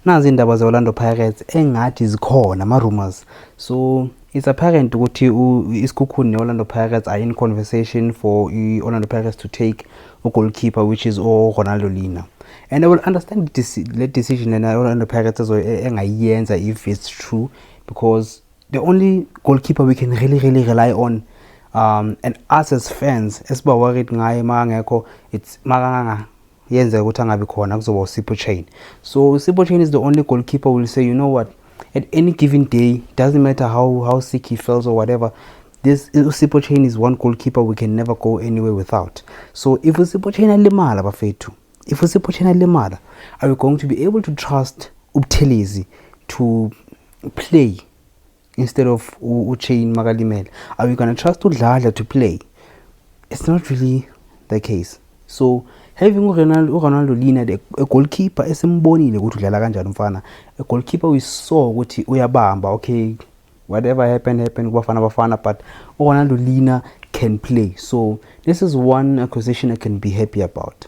nazi indaba ze-Orlando Pirates engathi zikhona ama-rumors. So it's apparent ukuthi isikhukhuni ne-Orlando Pirates are in conversation for i-Orlando Pirates to take a goalkeeper, which is Ronaldo Lina. And I will understand the decision and Orlando Pirates engayenza if it's true, because the only goalkeeper we can really rely on, and us as fans esiba worried ngaye mangekho, it's makanga yenza ukuthi angabi khona kuzoba uSipho Chain. So Sipho Chain is the only goalkeeper who will say, you know what, at any given day, doesn't matter how sick he feels or whatever, this Sipho Chain is one goalkeeper we can never go anywhere without. So if Sipho Chain alimala bafethu, if Sipho Chain alimala, are we going to be able to trust uButhelezi to play instead of Chain makalimele? Are we going to trust uDladla to play? It's not really the case. So having Ronaldo Lina, a goalkeeper esimbonile ukuthi udlala kanjani umfana, a goalkeeper we saw ukuthi uyabamba, okay, whatever happened kubafana, but Ronaldo Lina can play. So this is one acquisition I can be happy about.